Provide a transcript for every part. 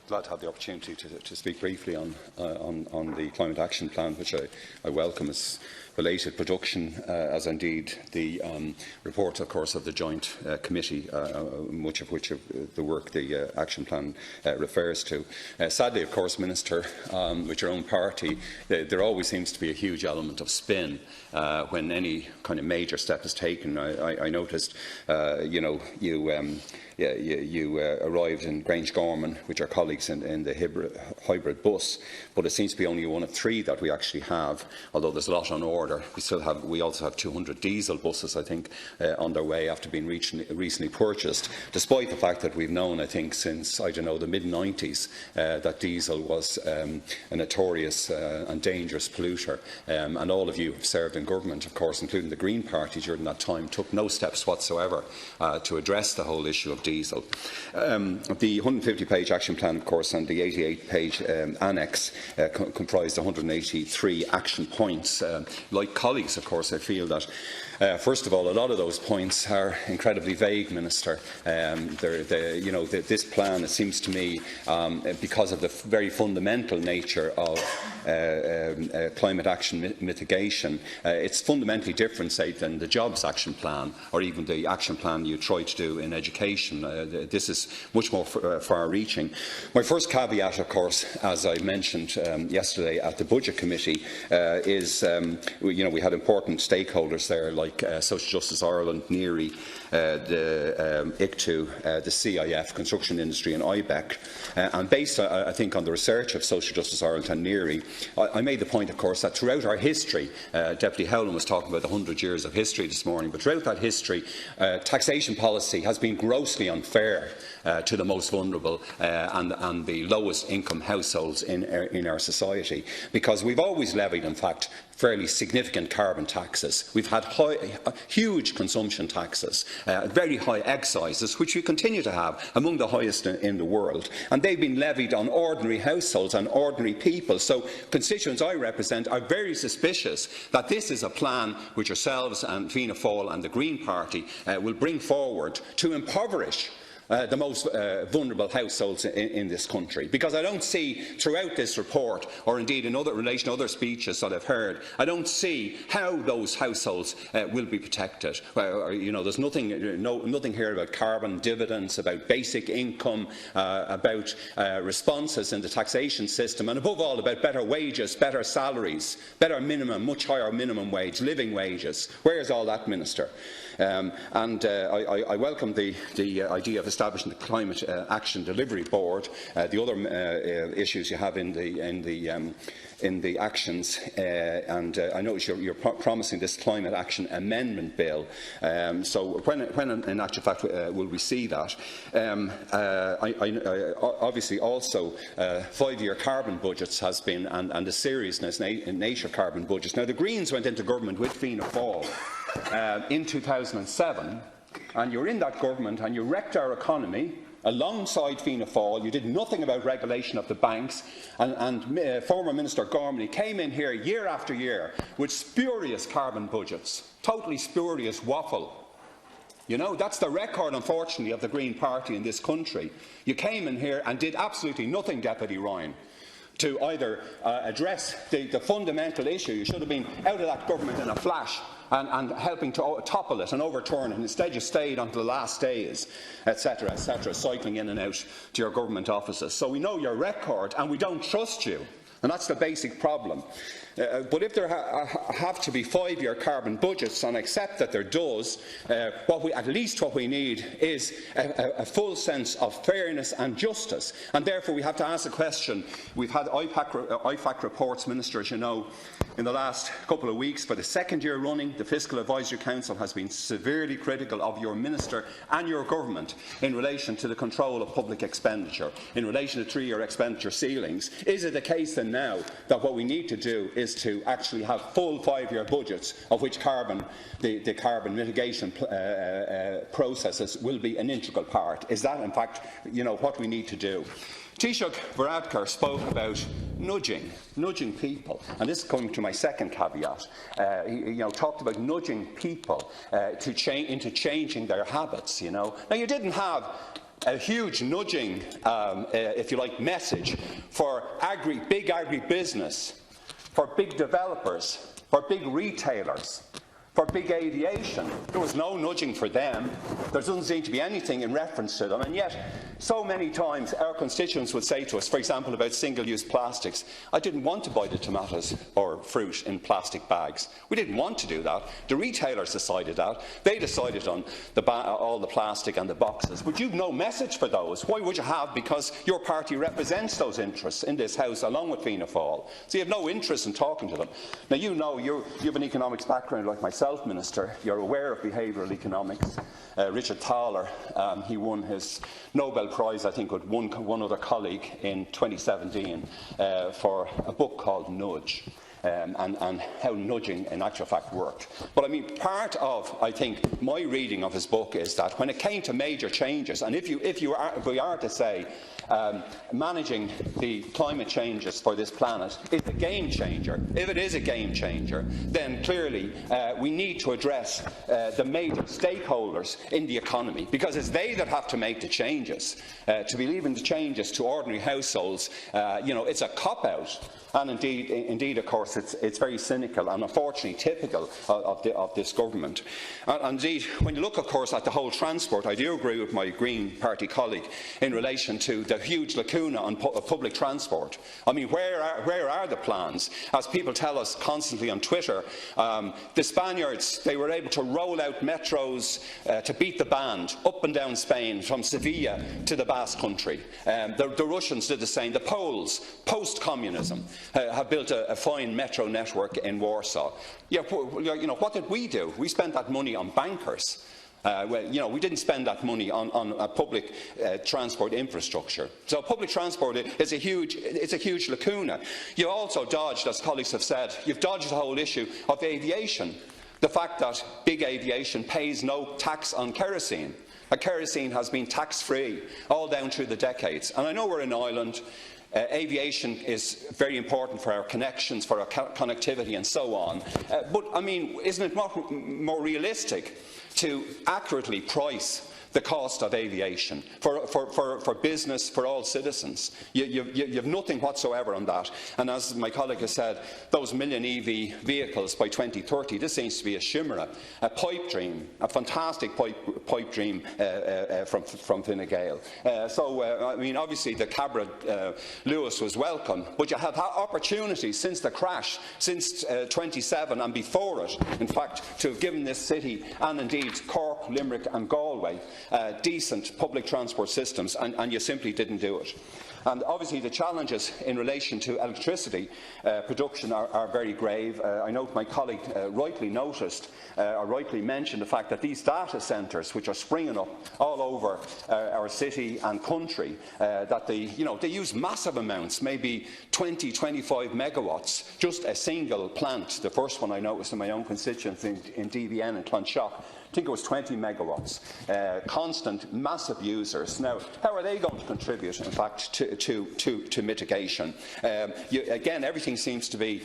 glad to have the opportunity to speak briefly on the Climate Action Plan, which I welcome as related production, as indeed the report, of course, of the joint committee, much of which of the work the action plan refers to. Sadly, of course, Minister, with your own party, there always seems to be a huge element of spin when any kind of major step is taken. I noticed, you arrived in Grangegorman with your colleagues in the hybrid bus, but it seems to be only one of 3 that we actually have, although there's a lot on order. We also have 200 diesel buses, I think, on their way after being recently purchased, despite the fact that we've known, I think, since, I don't know, the mid-90s, that diesel was a notorious and dangerous polluter. And all of you have served in government, of course, including the Green Party during that time, took no steps whatsoever to address the whole issue of diesel. The 150-page action plan, of course, and the 88-page annex comprised 183 action points. Like colleagues, of course, I feel that first of all, a lot of those points are incredibly vague, Minister. This plan, it seems to me, because of the very fundamental nature of climate action mitigation, it's fundamentally different, say, than the Jobs Action Plan or even the action plan you try to do in education. This is much more far-reaching. My first caveat, of course, as I mentioned yesterday at the Budget Committee, is we had important stakeholders there, like Social Justice Ireland, NERI, the ICTU, the CIF, Construction Industry and IBEC. And based, I think, on the research of Social Justice Ireland and NERI, I made the point, of course, that throughout our history, Deputy Howland was talking about the 100 years of history this morning, but throughout that history, taxation policy has been grossly unfair to the most vulnerable and the lowest income households in our society, because we've always levied, in fact, fairly significant carbon taxes. We've had huge consumption taxes, very high excises, which we continue to have, among the highest in the world. And they've been levied on ordinary households and ordinary people. So constituents I represent are very suspicious that this is a plan which yourselves and Fianna Fáil and the Green Party will bring forward to impoverish the most vulnerable households in this country, because I don't see throughout this report, or indeed in relation to other speeches that I've heard, I don't see how those households will be protected. There's nothing here about carbon dividends, about basic income, about responses in the taxation system, and above all about better wages, better salaries, better minimum, much higher minimum wage, living wages. Where is all that, Minister? I welcome the idea of establishing the Climate Action Delivery Board. The other issues you have in the actions, and I notice you're promising this Climate Action Amendment Bill. So when in actual fact will we see that? Obviously, also 5-year carbon budgets has been, and the seriousness and nature of carbon budgets. Now, the Greens went into government with Fianna Fáil in 2007, and you're in that government and you wrecked our economy alongside Fianna Fáil. You did nothing about regulation of the banks, and former Minister Gormley came in here year after year with spurious carbon budgets, totally spurious waffle. That's the record, unfortunately, of the Green Party in this country. You came in here and did absolutely nothing, Deputy Ryan, to either address the fundamental issue. You should have been out of that government in a flash and helping to topple it and overturn it. Instead, you stayed until the last days, etc., cycling in and out to your government offices. So we know your record and we don't trust you. And that's the basic problem. But if there have to be 5-year carbon budgets, and I accept that there does, at least what we need is a full sense of fairness and justice. And therefore we have to ask the question. We've had IFAC reports, Minister, as you know, in the last couple of weeks. For the 2nd year running, the Fiscal Advisory Council has been severely critical of your Minister and your government in relation to the control of public expenditure, in relation to 3-year expenditure ceilings. Is it the case then now that what we need to do is to actually have full 5-year budgets, of which the carbon mitigation processes will be an integral part? Is that, in fact, what we need to do? Taoiseach Varadkar spoke about nudging people, and this is coming to my second caveat. He talked about nudging people into changing their habits. Now, you didn't have a huge nudging, if you like, message for big agribusiness, for big developers, for big retailers, for big aviation. There was no nudging for them. There doesn't seem to be anything in reference to them, and yet so many times our constituents would say to us, for example, about single-use plastics, I didn't want to buy the tomatoes or fruit in plastic bags. We didn't want to do that. The retailers decided that. They decided on all the plastic and the boxes. But you've no message for those. Why would you have? Because your party represents those interests in this House, along with Fianna Fáil. So you have no interest in talking to them. Now, you know, you have an economics background like myself, Minister. You're aware of behavioural economics. Richard Thaler, he won his Nobel Prize, I think, with one other colleague in 2017 for a book called Nudge. And how nudging in actual fact worked. But I mean, part of, I think, my reading of his book is that when it came to major changes, and if we are to say managing the climate changes for this planet is a game changer, if it is a game changer, then clearly we need to address the major stakeholders in the economy, because it's they that have to make the changes. To be leaving the changes to ordinary households, it's a cop-out. And indeed, of course, it's very cynical and unfortunately typical of this government. And indeed, when you look, of course, at the whole transport, I do agree with my Green Party colleague in relation to the huge lacuna on public transport. I mean, where are the plans? As people tell us constantly on Twitter, the Spaniards, they were able to roll out metros to beat the band up and down Spain, from Sevilla to the Basque Country. The Russians did the same. The Poles, post-communism, have built a fine metro network in Warsaw. Yeah, what did we do? We spent that money on bankers. We didn't spend that money on public transport infrastructure. So public transport is a huge lacuna. You also dodged, as colleagues have said, you've dodged the whole issue of aviation. The fact that big aviation pays no tax on kerosene. Kerosene has been tax-free all down through the decades. And I know we're an island. Aviation is very important for our connections, for our connectivity and so on. But, I mean, isn't it more realistic to accurately price the cost of aviation for business, for all citizens? You have nothing whatsoever on that. And as my colleague has said, those million EV vehicles by 2030, this seems to be a chimera, a pipe dream, a fantastic pipe dream from Fine Gael. I mean, obviously the Cabra Lewis was welcome, but you have had opportunities since the crash, since 27 and before it, in fact, to have given this city, and indeed Cork, Limerick and Galway, decent public transport systems, and you simply didn't do it. And obviously the challenges in relation to electricity production are very grave. I note my colleague rightly noticed or rightly mentioned the fact that these data centres, which are springing up all over our city and country, that they use massive amounts, maybe 20, 25 megawatts, just a single plant. The first one I noticed in my own constituency in DVN in Clonshaugh, I think it was 20 megawatts, constant, massive users. Now, how are they going to contribute, in fact, to mitigation? Again, everything seems to be,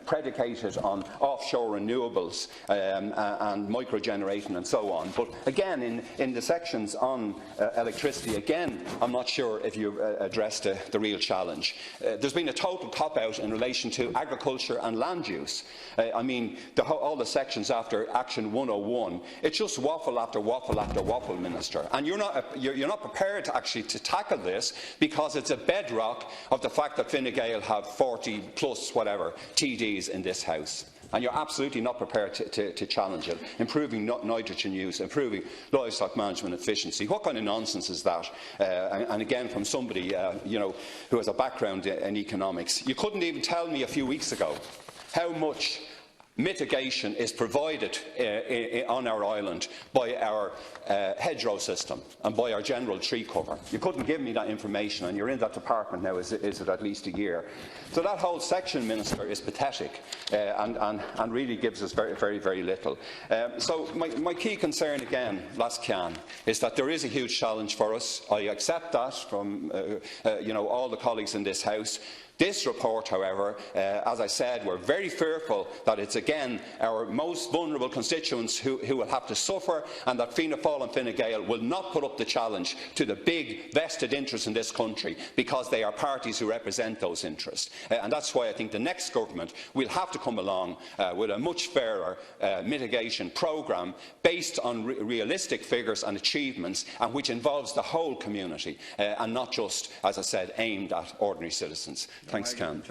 predicated on offshore renewables and microgenerating and so on. But again, in the sections on electricity, again, I'm not sure if you addressed the real challenge. There's been a total cop-out in relation to agriculture and land use. I mean, all the sections after Action 101, it's just waffle after waffle after waffle, Minister. And you're not prepared to actually tackle this, because it's a bedrock of the fact that Fine Gael have 40 plus whatever TDs in this House. And you're absolutely not prepared to challenge it. Improving nitrogen use, improving livestock management efficiency. What kind of nonsense is that? And again, from somebody who has a background in economics. You couldn't even tell me a few weeks ago how much mitigation is provided on our island by our hedgerow system and by our general tree cover. You couldn't give me that information, and you're in that department now, is it at least a year? So that whole section, Minister, is pathetic and really gives us very, very, very little. So my key concern, again, last can, is that there is a huge challenge for us. I accept that from all the colleagues in this House. This report, however, as I said, we're very fearful that it's again our most vulnerable constituents who will have to suffer, and that Fianna Fáil and Fine Gael will not put up the challenge to the big vested interests in this country, because they are parties who represent those interests. And that's why I think the next government will have to come along with a much fairer mitigation programme based on realistic figures and achievements, and which involves the whole community and not just, as I said, aimed at ordinary citizens. Thanks, Ken.